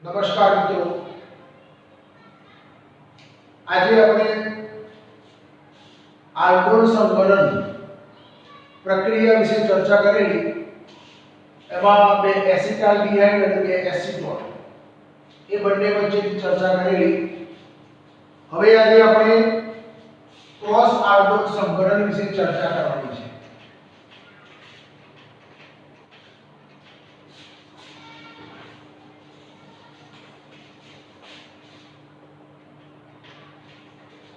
નમસ્કાર મિત્રો, આજે આપણે આલ્કોહોલ સંગલન પ્રક્રિયા વિશે ચર્ચા કરેલી. એમાં બે એસિટાલ્ડિહાઇડ અને બે એસિટોન એ બંને વચ્ચેની ચર્ચા કરેલી. હવે આજે આપણે ક્રોસ આલ્કોહોલ સંગલન વિશે ચર્ચા કરવાની છે.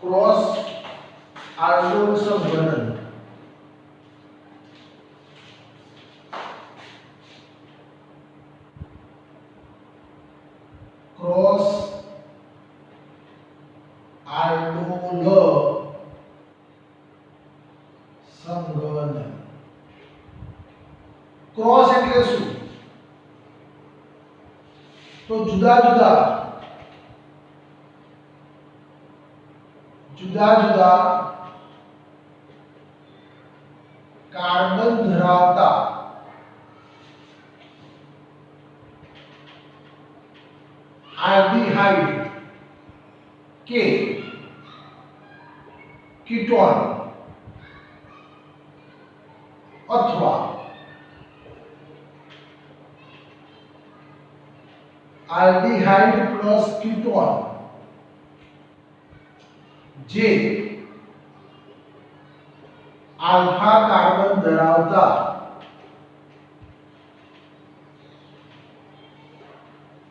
क्रॉस आल्कोहोल संघनन क्रॉस आल्कोहोल संघनन. क्रॉस એટલે શું? તો જુદા જુદા કાર્બન ધરાવતા આલ્ડીહાઇડ કે કીટોન અથવા આલ્ડીહાઇડ પ્લસ કીટોન જે આલ્ફા કાર્બન ધરાવતા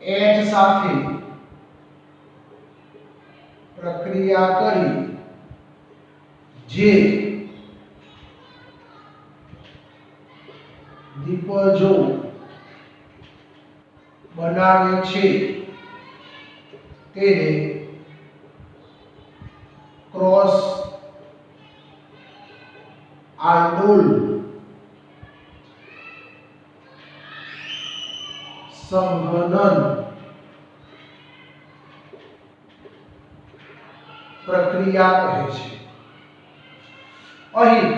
H સાથે પ્રક્રિયા કરી જે દીપજો બનાવે છે તેને क्रॉस आल्कोहोल संघनन प्रक्रिया કહે છે. અહીં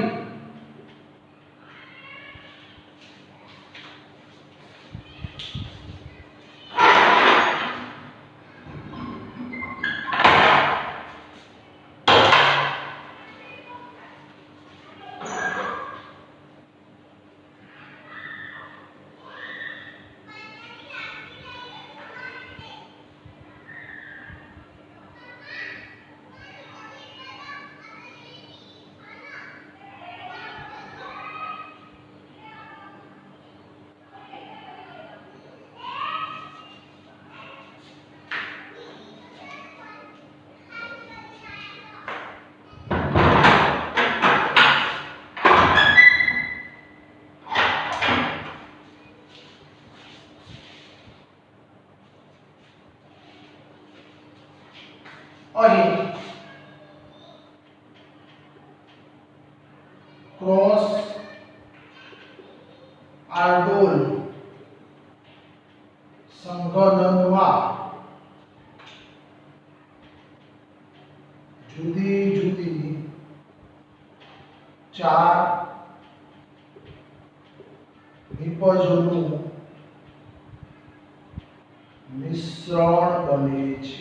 क्रॉस आल्कोहोल संघनનમાં જુદી જુદી ચાર નિપજોનું મિશ્રણ બને છે.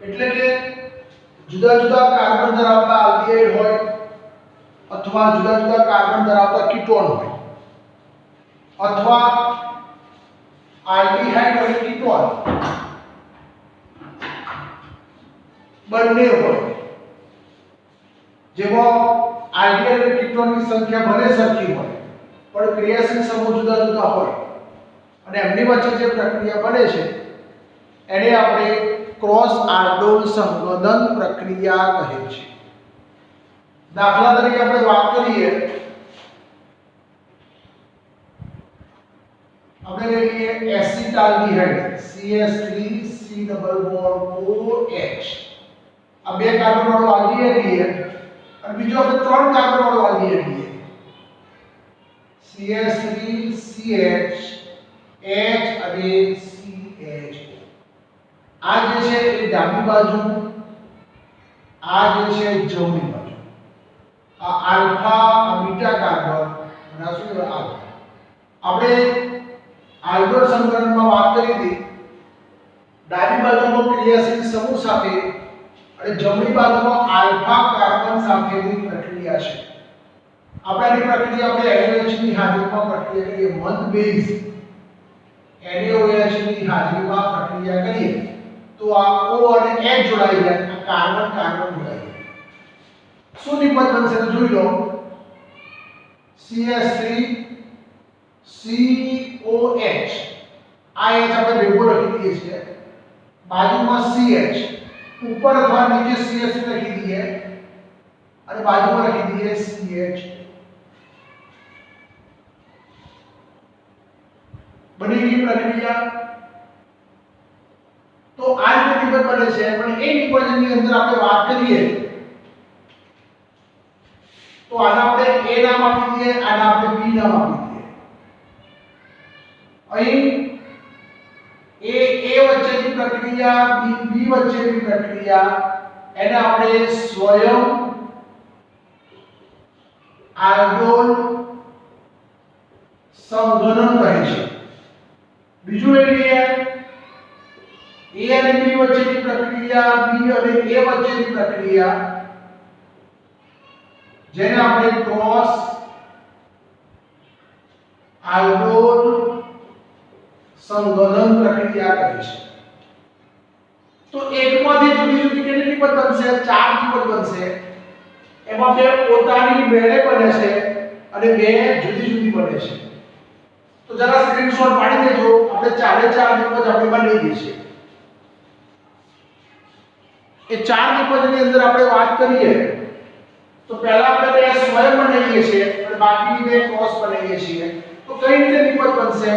એટલે કે જુદા જુદા કાર્બન ધરાવતા આલ્ડીહાઇડ હોય અથવા જુદા જુદા કાર્બન ધરાવતા કીટોન હોય અથવા આલ્ડીહાઇડ અને કીટોન બંને હોય, જેમાં આલ્ડીહાઇડ અને કીટોનની સંખ્યા ભલે સરખી હોય પણ ક્રિયાશીલ સમૂહ જુદા જુદા હોય અને એમની વચ્ચે જે પ્રક્રિયા બને છે એને આપણે क्रॉस आल्कोहोल संघनन प्रक्रिया કહે છે. દાખલા તરીકે આપણે વાત કરીએ, આપણે લઈએ એસિટાલ્ડિહાઇડ CH3COOH. આ બે કાર્બન વાળો આલ્ડીહાઇડ લઈએ અને બીજો આપણે ત્રણ કાર્બન વાળો આલ્ડીહાઇડ લઈએ CH3CH H અને CH. આ જે છે એ ડાબી બાજુ, આ જે છે જમણી બાજુ. આ આલ્ફા, આ બીટા કાર્બન અને આ શું આલ્ફા. આપણે આલ્કોહોલ સંકરણમાં વાત કરી હતી, ડાબી બાજુમાં ક્રિયાશીલ સમૂહ સાથે અને જમણી બાજુમાં આલ્ફા કાર્બન સાથેની પ્રક્રિયા છે. આપણી પ્રક્રિયા આપણે NaOH ની હાજરીમાં પ્રક્રિયા કરીએ, મંદ બેઝ NaOH ની હાજરીમાં પ્રક્રિયા કરીએ તો આ O અને H જોડાઈ જાય, આ કાર્બન કાર્બન જોડાઈ જાય. શું નિપજ બનશે તો જોઈ લો. CH3COH, આ H આપણે ભેગો લખી દઈએ છીએ, બાજુમાં CH, ઉપર અથવા નીચે CH લખી દઈએ અને બાજુમાં લખી દઈએ CH. બની ગઈ પ્રક્રિયા. તો આ રીતે નિપજ બને છે. પણ એ નિપજની અંદર આપણે વાત કરીએ તો આને આપણે A નામ આપી દઈએ, આને આપણે B નામ આપી દઈએ. અહીં A વચ્ચેની પ્રક્રિયા, B વચ્ચેની પ્રક્રિયા, એને આપણે સ્વયં આલ્કોહોલ સંઘનન કહે છે. બીજું લઈ લઈએ, A અને B વચ્ચેની પ્રક્રિયા, B અને A વચ્ચેની પ્રક્રિયા, જેને આપણે ક્રોસ આલ્કોહોલ સંઘનન પ્રક્રિયા કહે છે. તો એકમાંથી જુદી જુદી કેટલી નિપજ બનશે? 4 નિપજ બનશે. એમાં બે પોતાની મેળે બને છે અને બે જુદી જુદી બને છે. તો જરા સ્ક્રીનશોટ પાડી દેજો. આપણે 4 નિપજ આપણે બની ગઈ છે. એ 4 નિપજની અંદર આપણે વાત કરીએ તો પહેલા આપણે બે સ્વયં બનાવીએ છીએ અને બાકીની બે ક્રોસ બનાવીએ છીએ. તો કઈ રીતે નિપજ બનશે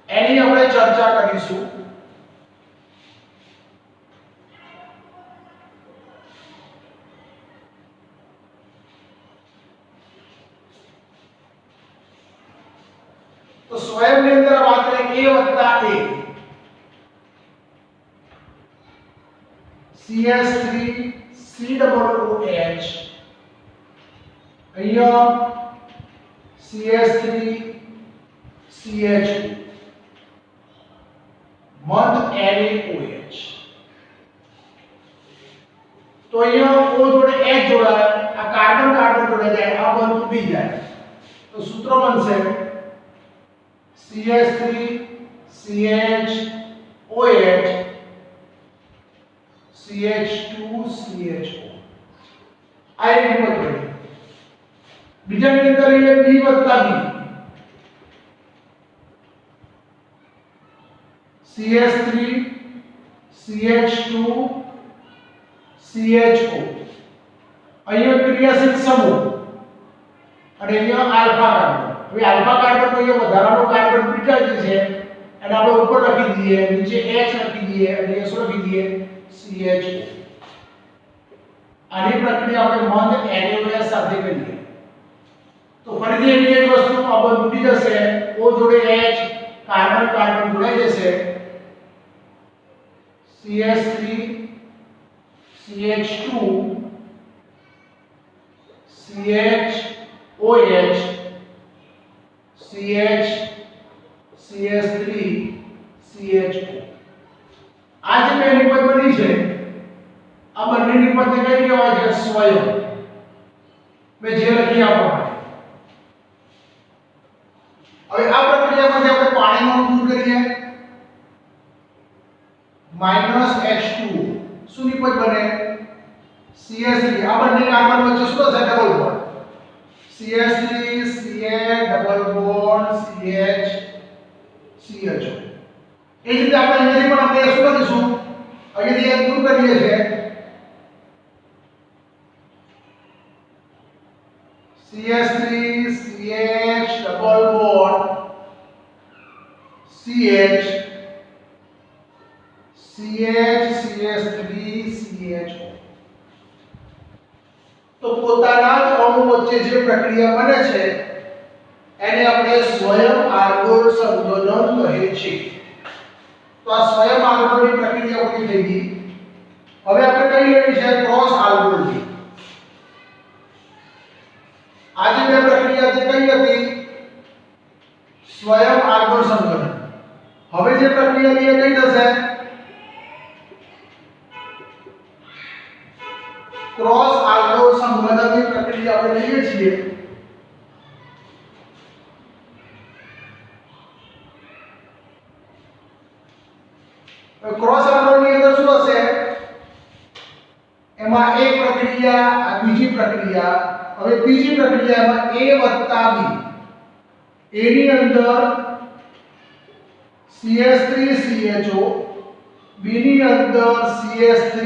એની આપણે ચર્ચા કરીશું. તો સ્વયંની અંદર વાત કરીએ A વત્તા A, CH3COOH, અહીંયા CH3CH2, મંદ NaOH. તો અહીંયા O જોડે H જોડાય, આ કાર્બન કાર્બન જોડાઈ જાય, આ બંધ તૂટી જાય. તો સૂત્ર બનશે CH3CHOH CH2CHO. આ એક નિપજ બની. બીજાની અંદર લઈએ B વત્તા B, CH3CH2CHO. અહીંયા ક્રિયાશીલ સમૂહ અને અહીંયા આલ્ફા કાર્બન. હવે આલ્ફા કાર્બન તો અહીંયા વધારાનો કાર્બન બીટા જે છે એને આપણે ઉપર લખી દઈએ, નીચે H લખી દઈએ અને S લખી દઈએ CHO. આની પ્રક્રિયા આપણે મંદ NaOH સાથે કરીએ તો ફરીથી એની એક વસ્તુ આ બંધ તૂટી જશે. O જોડે H, કાર્બન કાર્બન જોડાઈ જશે. CH3CH2 CHOH CH3CH2. આ જે બે નિપજ બની છે આ બંને નિપજને કઈ કહેવાય છે? સ્વયં. મેં જે લખી આપવા. હવે આ પ્રક્રિયામાંથી આપણે પાણીનો દૂર કરીએ, -H2O. શું નિપજ બને? CH3. આ બંને કાર્બન વચ્ચે શું થશે? Double bond. CH3 CH double bond CH CHO. એ જ રીતે આપણે અહીંયાથી પણ આપણે શું કરીશું? અહીંયાથી એક દૂર કરીએ છીએ, CH3 CH double bond CH CH3 CHO. તો પોતાના જ અણુ વચ્ચે જે પ્રક્રિયા બને છે એને આપણે સ્વયં આલ્કોહોલ સંઘનન કહે છે. તો આ સ્વયં આલ્કોહોલની પ્રક્રિયા પૂરી થઈ ગઈ. હવે આપણે કઈ લેવી છે? ક્રોસ આલ્કોહોલની. આ જે બે પ્રક્રિયા જે કઈ હતી? પ્રક્રિયા લઈએ કઈ થશે? ક્રોસ આલ્ડોલ સંવર્ધનની પ્રક્રિયા આપણે લઈએ છીએ. ક્રોસ આલ્ડોલ ની અંદર શું હશે? એમાં એક પ્રક્રિયા આ બીજી પ્રક્રિયા. હવે ત્રીજી પ્રક્રિયામાં A + B. A ની અંદર CH3CHO, B ની અંદર CH3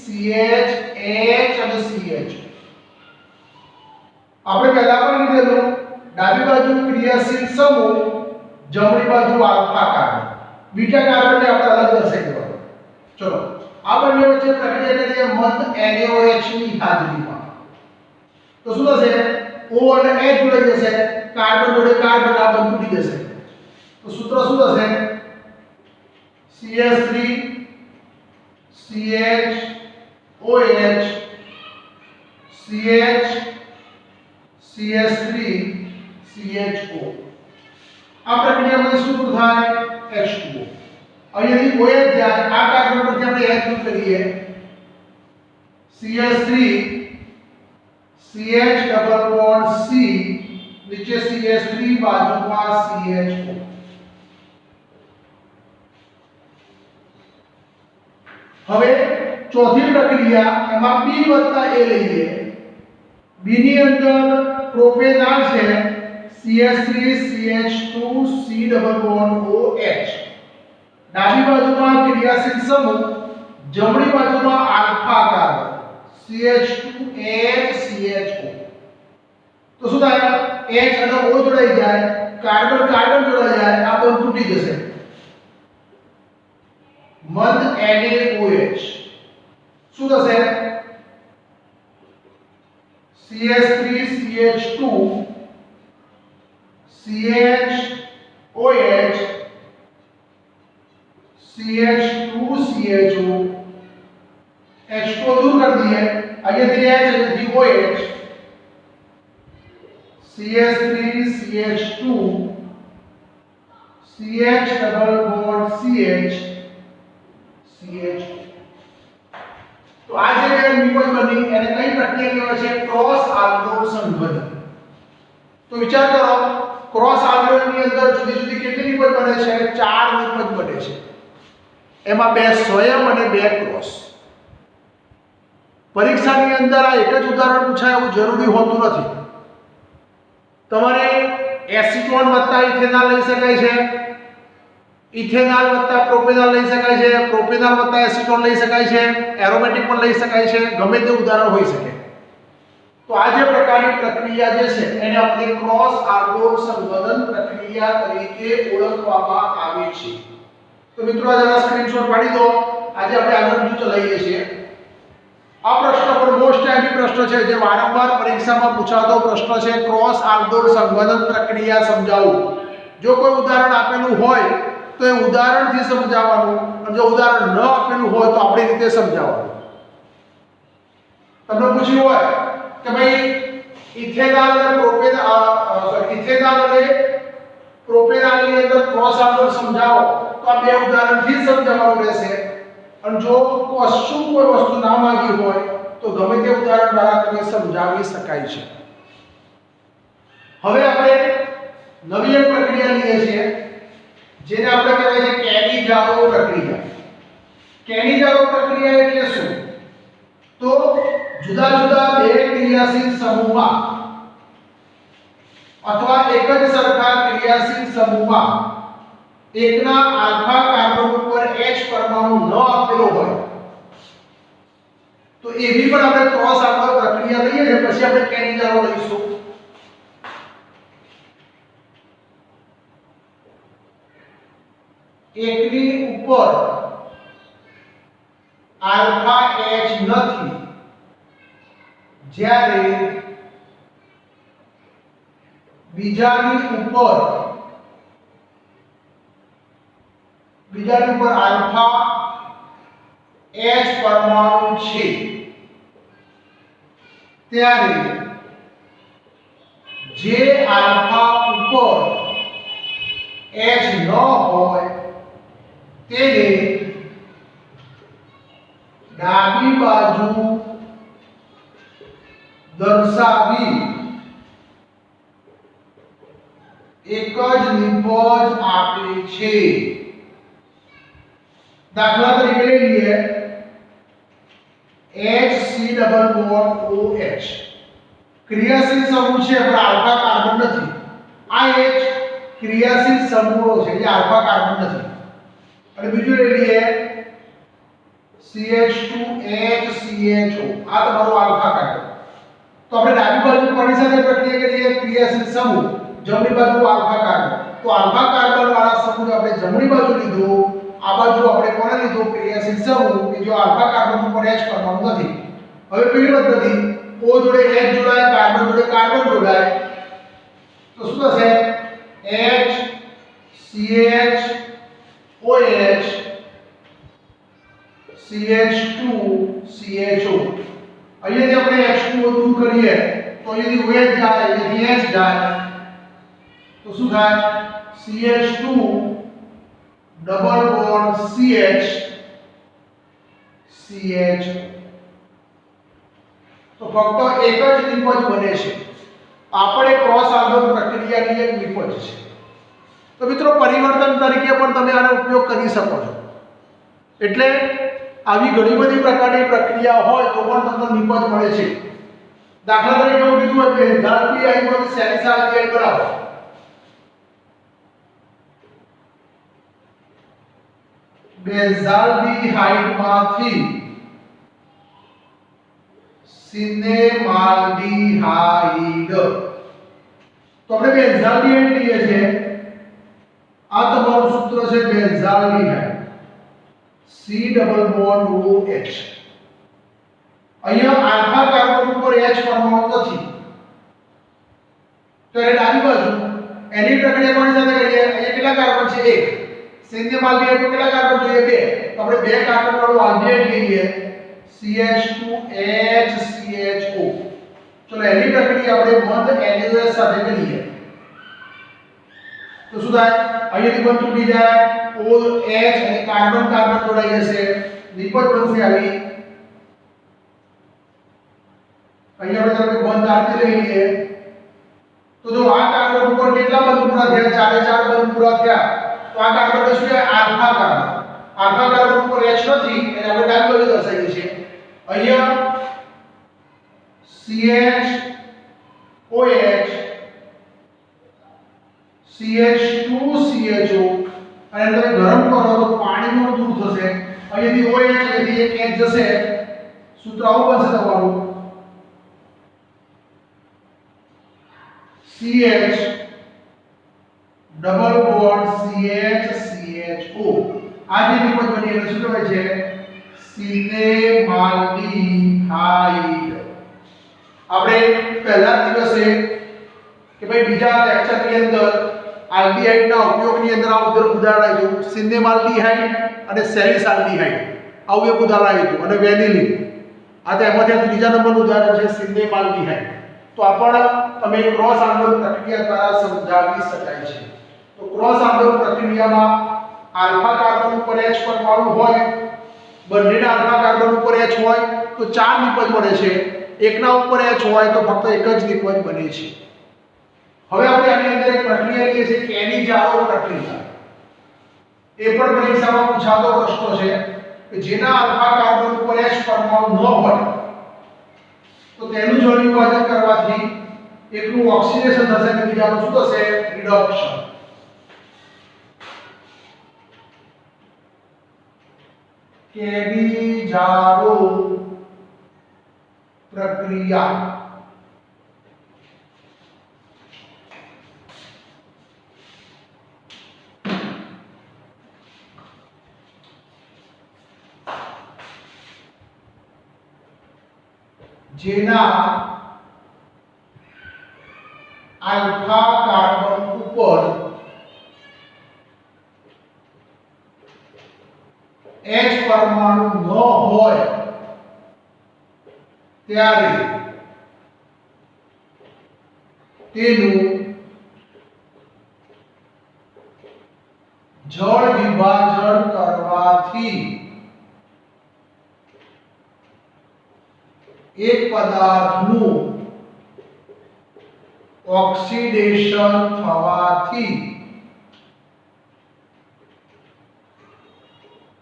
CH H અને CH. આપણે પહેલા પણ લીધેલું, ડાબી બાજુ ક્રિયાશીલ સમૂહ, જમણી બાજુ આલ્ફા કાર્બન. બીટા કાર્બનને આપણે અલગ દર્શાવ્યો. ચલો આ બંને વચ્ચે પ્રક્રિયા કરીએ મંદ NaOH ની હાજરીમાં. તો શું થશે? O અને H જોડાઈ જશે, કાર્બન જોડે કાર્બન આ બંધ તૂટી જશે. તો સૂત્ર શું થશે? CH3 CH OH CH CH3 CHO. આ પ્રક્રિયામાં શું થાય? H2O. અહીંયાથી OH જાય, આ કાર્બન પરથી આપણે H દૂર કરીએ. CH3 CH double bond C, નીચે CH3 બાજુમાં CHO. હવે ચોથી પ્રક્રિયા, એમાં B + A લઈએ. B ની અંદર પ્રોપેનાલ છે CH3 CH2 C double bond OH. ડાબી બાજુમાં ક્રિયાશીલ સમૂહ, જમણી બાજુમાં આલ્ફા કાર્બન CH2H CHO. તો શું થાય? H અને O જોડાઈ જાય, કાર્બન કાર્બન જોડાઈ જાય, આ બંધ તૂટી જશે. મંદ NaOH શું થશે? CH3 CH2 CH OH CH2 CHO. H2 दूर कर दिए, અહીંયાથી H અહીંયાથી OH. CH3 CH2 CH double bond CH CH. તો આ જે બે નિપજ બની એને કઈ પ્રક્રિયા કહેવાય છે? ક્રોસ આલ્ડોલ સંવર્ધન. તો વિચાર કરો, ક્રોસ આલ્ડોલ ની અંદર જુદી જુદી કેટલી નિપજ બને છે? 4 નિપજ બને છે. એમાં બે સ્વયં અને બે ક્રોસ. પરીક્ષાની અંદર આ એક જ ઉદાહરણ પૂછાય એવું જરૂરી હોતું નથી. તમારે એસિટોન વત્તા ઇથેનોલ લઈ શકાય છે, ઇથેનોલ વત્તા પ્રોપેનોલ લઈ શકાય છે, પ્રોપેનોલ વત્તા એસિટોન લઈ શકાય છે, એરોમેટિક પણ લઈ શકાય છે, ગમે તે ઉદાહરણ હોઈ શકે. તો આ જે પ્રકારની પ્રક્રિયા જે છે એને આપણે ક્રોસ આલ્ડોલ સંવર્ધન પ્રક્રિયા તરીકે ઓળખવામાં આવે છે. તો મિત્રો આ સ્ક્રીનશોટ પાડી દો. આજે આપણે આગળ બીજું ચલાવીએ છીએ. આ પ્રશ્ન પર મોસ્ટ આઈએમપી પ્રશ્ન છે, જે વારંવાર પરીક્ષામાં પૂછાતો પ્રશ્ન છે. ક્રોસ આલ્ડોલ સંવર્ધન પ્રક્રિયા સમજાવો. જો કોઈ ઉદાહરણ આપેલું હોય તો એ ઉદાહરણથી સમજાવવાનું, અને જો ઉદાહરણ ન આપેલું હોય તો આપણી રીતે સમજાવવાનું. તમને પૂછ્યું હોય કે ભાઈ ઇથેનોલ અને પ્રોપેનોલની અંદર ક્રોસ આલ્ડોલ સમજાવો, તો આ બે ઉદાહરણથી સમજાવવાનું રહેશે. અને જો કશું કોઈ વસ્તુ ના માંગી હોય તો ગમે તે ઉદાહરણ દ્વારા તમે સમજાવી શકાય છે. હવે આપણે નવી એક પ્રક્રિયા લઈએ છીએ, જેને આપણે કહેવાય છે કેની-જારો પ્રક્રિયા. કેની-જારો પ્રક્રિયા એટલે શું? તો જુદા જુદા બે ક્રિયાશીલ સમૂહમાં અથવા એક જ સરખા ક્રિયાશીલ સમૂહમાં એકના આલ્ફા કાર્બન ઉપર H પરમાણુ ન આપેલો હોય તો એવી પણ આપણે ક્રોસ આલ્ડોલ પ્રક્રિયા લઈએ છીએ. પછી આપણે કેની-જારો લઈશું. એકની ઉપર આલ્ફા H નથી, જ્યારે બીજાની ઉપર આલ્ફા H પરમાણુ છે, ત્યારે જે આલ્ફા ઉપર H ન હોય તેને ડાબી બાજુ દર્શાવી એક જ નિપજ આપે છે। દાખલા તરીકે લઈ લઈએ HC≡OH ક્રિયાશીલ સમૂહ છે પણ આલ્ફા કાર્બન નથી। આ H ક્રિયાશીલ સમૂહો છે જે આલ્ફા કાર્બન નથી। અને બીજું લઈ લઈએ CH2HCHO આ તમારો આલ્ફા કાર્બન। તો આપણે ડાબી બાજુ કોની સાથે પ્રક્રિયા કરીએ ક્રિયાશીલ સમૂહ, જમણી બાજુ આલ્ફા કાર્બન। તો આલ્ફા કાર્બન વાળા સમૂહને આપણે જમણી બાજુ લીધો, આ બાજુ આપણે કોને લીધો ક્રિયાશીલ સમૂહ કે જો આલ્ફા કાર્બન ઉપર H પરમાણુ નથી। હવે પેલી પદ્ધતિ O જોડે H જોડાય, કાર્બન જોડે કાર્બન જોડાય તો શું થશે HCH OH CH2 CHO। અહીંયાથી આપણે H2O દૂર કરીએ તો અહીંયાથી OH જાય, અહીંયાથી H જાય તો શું થાય CH2 double bond CH CH। તો ફક્ત એક જ નિપજ બને છે। આપણે ક્રોસ આલ્ફા પ્રક્રિયાની એક નિપજ છે। તો મિત્રો પરિવર્તન તરીકે પણ તમે આનો ઉપયોગ કરી શકો છો। એટલે આવી ઘણી બધી પ્રકારની પ્રક્રિયા હોય તો પણ તમને નિપજ મળે છે। દાખલા તરીકે હું કીધું હોય કે ધારપીઆઈ માંથી સેલિસાલ્ડિહાઇડ બનાવો, બેન્ઝાલ્ડિહાઇડ માંથી સિનેમાલ્ડિહાઇડ। તો આપણે બેન્ઝાલ્ડિહાઇડ લઈએ છીએ, આ તમારું સૂત્ર છે benzaldehyde C double bond OH। અહીંયા આલ્ફા કાર્બન ઉપર H પરમાણુ નથી તો એ ડાબી બાજુ એની પ્રક્રિયા કોની સાથે કરીએ? અહીંયા કેટલા કાર્બન છે? 1। સિનેમાલ્ડિહાઇડ માં કેટલા કાર્બન જોઈએ? 2। તો આપણે 2 કાર્બન વાળું આલ્ડિહાઇડ લઈએ CH2HCHO। ચલો એની પ્રક્રિયા આપણે બંધ NaOH સાથે કરીએ તો શું થાય? અહીંયાથી બંધ તૂટી જાય, OH અને કાર્બન કાર્બન જોડાઈ જશે, નિપજ બનશે આવી। અહીંયા આપણે બંધ આરતી લઈ લઈએ તો જો આ કાર્બન ઉપર કેટલા બંધ પૂરા થયા? 4 બંધ પૂરા થયા તો આ કાર્બન શું છે? Alpha carbon. આલ્ફા કાર્બન ઉપર H નથી એને આપણે ડાબી બાજુ દર્શાવીએ છીએ। અહીંયા CH OH CH2CHO અને તમે ગરમ કરો તો પાણીનું દૂર થશે, અહીંયાથી OH અહીંયાથી એક H જશે, સૂત્ર આવું બનશે તમારું CH double bond CH CHO। આ જે નિપજ બની એને શું કહેવાય છે? સિનેમાલ્ડિહાઇડ। આપણે પહેલા દિવસે કે ભાઈ બીજા લેક્ચરની અંદર આલ્ડિહાઇડના ઉપયોગની અંદર આ ઉદાહરણ આવ્યું સિનેમાલ્ડિહાઇડ અને સેલિસાલ્ડિહાઇડ, આવું એક ઉદાહરણ આવ્યું અને વેનિલિન। આ તો એમાંથી ત્રીજા નંબરનું ઉદાહરણ છે સિનેમાલ્ડિહાઇડ। તો આ પણ તમે ક્રોસ આલ્ફા પ્રક્રિયા દ્વારા સમજાવી શકાય છે। તો ક્રોસ આલ્ફા પ્રક્રિયામાં આલ્ફા કાર્બન ઉપર H પરમાણુ હોય, બંનેના આલ્ફા કાર્બન ઉપર H હોય તો 4 નિપજ મળે છે, એકના ઉપર H હોય તો ફક્ત એક જ નિપજ બને છે। હવે આપણે આની અંદર એક પ્રક્રિયા લઈએ છીએ કેની-જારો પ્રક્રિયા। એ પણ પરીક્ષામાં પૂછાતો પ્રશ્ન છે કે જેના આલ્ફા કાર્બન ઉપર H પરમાણુ ન હોય તો તેનું જળ વિભાજન કરવાથી એકનું ઓક્સિડેશન થશે અને બીજાનું શું થશે? રિડક્શન। કેની-જારો પ્રક્રિયા। જેના આલ્ફા કાર્બન ઉપર H પરમાણુ ન હોય ત્યારે તેનું જળ વિભાજન કરવા એક પદાર્થનું ઓક્સિડેશન થવાથી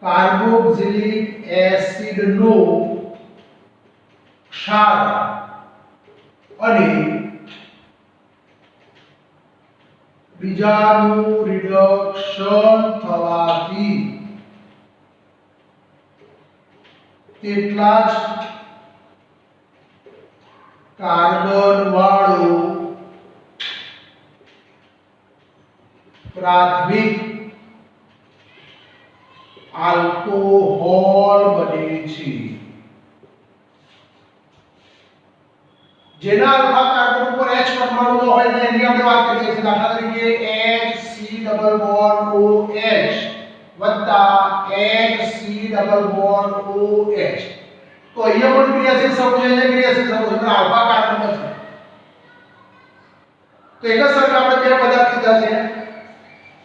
કાર્બોક્સિલિક એસિડનો ક્ષાર અને બીજાનું રિડક્શન થવાથી તેટલા જ કાર્બન વાળું પ્રાથમિક આલ્કોહોલ બને છે. જેના આલ્ફા કાર્બન ઉપર H પરમાણુ હોય તો એની આપણે વાત કરીએ છીએ. દાખલા તરીકે HC ડબલ બોન્ડ OH વત્તા HC ડબલ બોન્ડ OH. તો અહીંયા પણ ક્રિયાશીલ સમૂહ છે, અહીંયા ક્રિયાશીલ સમૂહ છે, પણ આલ્ફા કાર્બન નથી. તો એક જ સરખા આપણે બે પદાર્થ લીધા છે,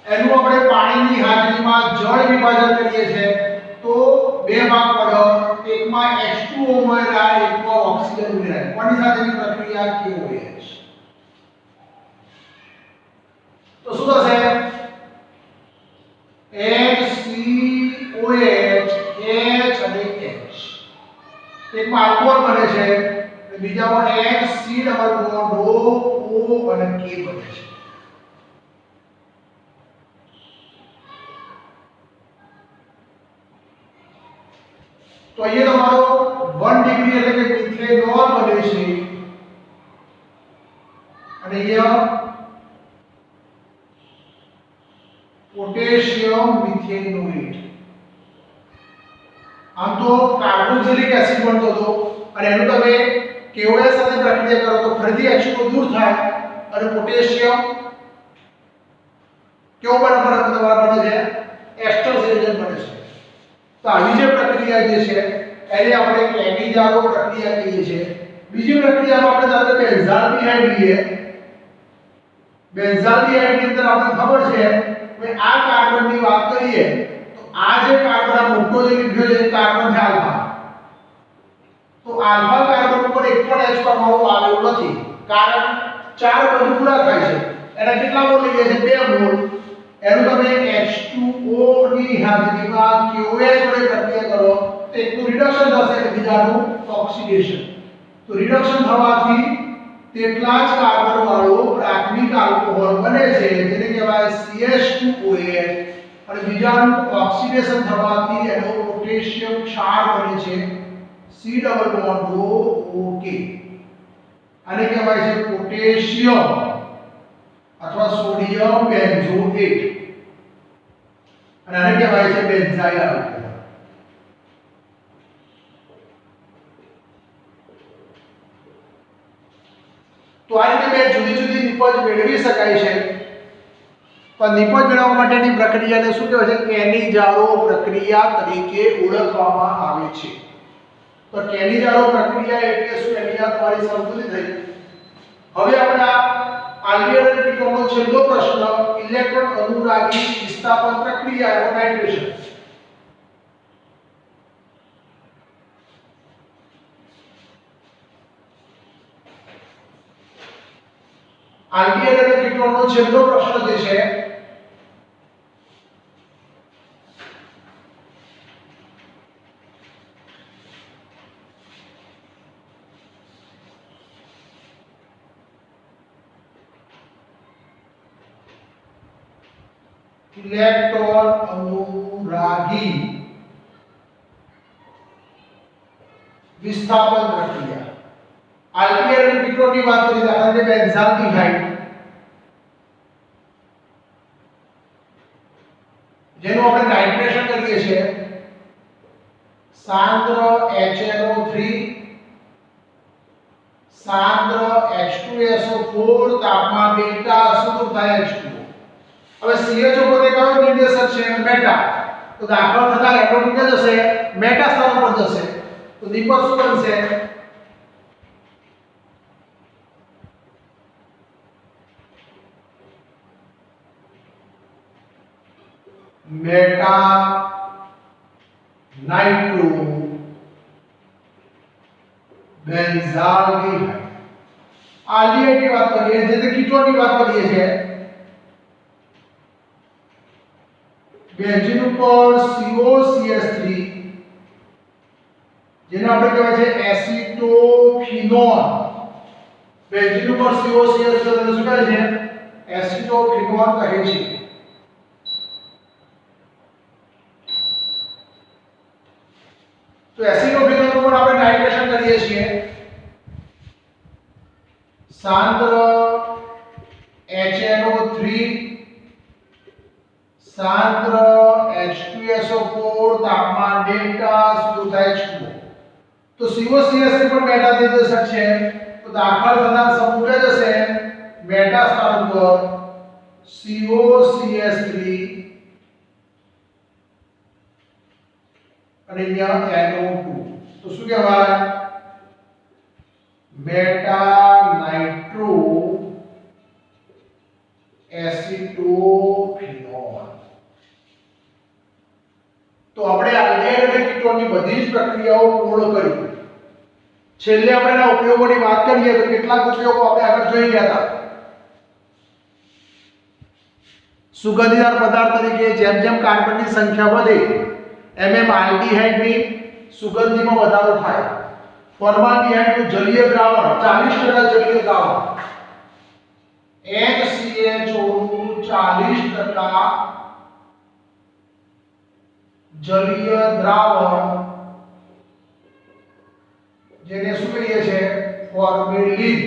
એનું આપણે પાણીની હાજરીમાં જળ વિભાજન કરીએ છીએ તો બે ભાગ પડ્યો, એકમાં H2O ઉમેરાય, એકમાં ઓક્સિજન ઉમેરાય. કોની સાથેની પ્રક્રિયા KOH. તો શું થશે? HCOH H અને H. એકમાં આલ્કોહોલ બને છે અને બીજામાં HC ડબલ બોન્ડ O અને K બને છે. તો અહીંયા તમારો 1 ડિગ્રી એટલે કે મિથેનોલ બને છે અને અહીંયા પોટેશિયમ મિથેનોએટ. આમ તો કાર્બોક્સિલિક એસિડ બનતો હતો અને એનું તમે KOH સાથે પ્રક્રિયા કરો તો ફરીથી H2O દૂર થાય અને પોટેશિયમ કેવો બને તમારા બને છે? એસ્ટર સંયોજન બને છે. તો આવી જે પ્રક્રિયા જે છે એને આપણે કેનિજારો પ્રક્રિયા કહીએ છીએ. બીજી પ્રક્રિયામાં આપણે ધારો કે બેન્ઝાલ્ડિહાઇડ લઈએ. બેન્ઝાલ્ડિહાઇડ ની અંદર આપણને ખબર છે કે આ કાર્બનની વાત કરીએ તો આ જે કાર્બન આ મોટો જે લીધો છે કાર્બન છે આલ્ફા. તો આલ્ફા કાર્બન ઉપર એક પણ H પરમાણુ આવેલો નથી, કારણ 4 બંધ પૂરા થાય છે. એના કેટલા મોલ લઈએ છે? 2 મોલ. એનું તમે H2O ની હાજરીમાં KOH વડે પ્રક્રિયા કરો તો એકનું રિડક્શન થશે અને બીજાનું ઓક્સિડેશન. તો રિડક્શન થવાથી તેટલા જ કાર્બન વાળું પ્રાથમિક આલ્કોહોલ બને છે જેને કહેવાય CH2OH અને બીજાનું ઓક્સિડેશન થવાથી એનો પોટેશિયમ ક્ષાર બને છે C ડબલ બોન્ડ OK. આને કહેવાય છે પોટેશિયમ અથવા સોડિયમ બેન્ઝોએટ અને આને કહેવાય છે બેન્ઝાઇલ આલ્કોહોલ. તો આ રીતે બે જુદી જુદી નિપજ મેળવી શકાય છે. પણ નિપજ મેળવવા માટેની પ્રક્રિયાને શું કહેવાય છે? કેનિજારો પ્રક્રિયા તરીકે ઓળખવામાં આવે છે. તો કેનિજારો પ્રક્રિયા એટલે શું? એની આ તમારી સમજૂતી થઈ. હવે આપણે આલ્ડીહાઇડ અને કીટોનનો છેલ્લો પ્રશ્ન, ઇલેક્ટ્રોન અનુરાગી વિસ્થાપન પ્રક્રિયા અથવા નાઇટ્રેશન. આલ્ડીહાઇડ અને કીટોનનો છેલ્લો પ્રશ્ન જે છે ઇલેક્ટ્રોન અનુરાગી વિસ્થાપન પ્રક્રિયા. આલ્ડીહાઇડ અને કીટોનની વાત કરીએ દાખલા તરીકે બેન્ઝાલ્ડિહાઇડ જેનું આપણે નાઇટ્રેશન કરીએ છીએ. સાંદ્ર HNO3 સાંદ્ર H2SO4 તાપમાન ડેલ્ટા અશુદ્ધ થાય H2O. હવે CHO પોતે કયો નિર્દેશક છે? મેટા. તો દાખલ થતા ઇલેક્ટ્રોન ક્યાં જશે? મેટા સ્થાન પર જશે. તો નિપજ શું બનશે? Meta nitro benzaldehyde. આલ્ડિહાઇડ ની વાત કરીએ જે તે કીટોન ની વાત કરીએ છીએ, બેન્ઝીન ઉપર COCH3 જેને આપણે કહેવાય છે એસિટોફિનોન, બેન્ઝીન ઉપર COCH3 તો શું કહે છે? એસિટોફિનોન કહે છે। તો એસિટોફિનોન ઉપર આપણે નાઇટ્રેશન કરીએ છીએ, સાંદ્ર HNO3 સાંદ્ર H2SO4 તાપમાન ડેલ્ટા શું થાય છે? તો COCH3 પણ મેટા નિર્દેશક છે, તો દાખલ થનાર સમૂહ કયો જશે? મેટા સ્થાન પર COCH3 અને અહીંયા NO2, તો શું કહેવાય? Meta nitro એસિટોફિનોન। તો આપણે આલ્ડિહાઇડ અને કીટોનની બધી જ પ્રક્રિયાઓ પૂર્ણ કરી। છેલ્લે આપણે એના ઉપયોગોની વાત કરીએ તો કેટલાક ઉપયોગો આપણે આગળ જોઈ ગયા હતા। સુગંધીદાર પદાર્થ તરીકે જેમ જેમ કાર્બનની સંખ્યા વધે એમ આલ્ડિહાઇડની સુગંધીમાં વધારો થાય। ફોર્માલ્ડિહાઇડનું જલીય દ્રાવણ 40% જલીય દ્રાવણ, HCHO નું 40% જલીય દ્રાવણ જેને શું કહીએ છે? ફોર્મેલિન,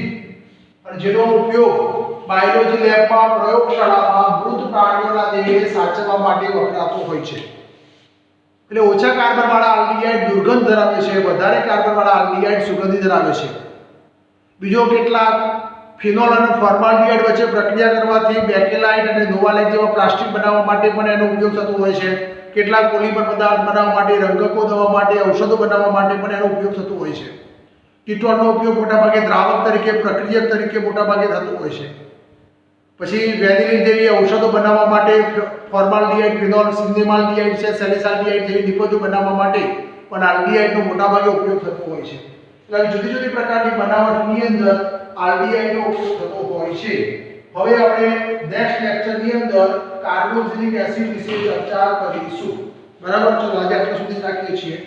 અને જેનો ઉપયોગ બાયોલોજી લેબમાં પ્રયોગશાળામાં મૃત પ્રાણીઓના દેહને સાચવવા માટે વપરાતો હોય છે। એટલે ઓછા કાર્બન વાળા આલ્ડિહાઇડ દુર્ગંધ ધરાવે છે, વધારે કાર્બન વાળા આલ્ડિહાઇડ સુગંધી ધરાવે છે। બીજો કેટલાક ફિનોલ અને ફોર્માલ્ડિહાઇડ વચ્ચે પ્રક્રિયા કરવાથી બેકેલાઇટ અને નોવાલાઇટ જેવા પ્લાસ્ટિક બનાવવા માટે પણ એનો ઉપયોગ થતો હોય છે। કેટલાક પોલિમર પદાર્થ બનાવવા માટે, રંગકો દવા માટે, ઔષધો બનાવવા માટે પણ એનો ઉપયોગ થતો હોય છે। કીટોનનો ઉપયોગ મોટાભાગે દ્રાવક તરીકે, પ્રક્રિયક તરીકે મોટાભાગે થતો હોય છે। પછી વેનિલિન જેવી ઔષધો બનાવવા માટે ફોર્માલ્ડિહાઇડ, ફિનોલ, સિનેમાલ્ડિહાઇડ છે, સેલિસાલ્ડિહાઇડ જેવી નિપજો બનાવવા માટે પણ આલ્ડિહાઇડનો મોટાભાગે ઉપયોગ થતો હોય છે। એટલે જુદી જુદી પ્રકારની બનાવટની અંદર આલ્ડિહાઇડનો ઉપયોગ થતો હોય છે। હવે આપણે નેક્સ્ટ લેક્ચરની અંદર કાર્બોક્સિલિક એસિડ વિશે ચર્ચા કરીશું। બરાબર, ચલો આજે આટલા સુધી રાખીએ છીએ।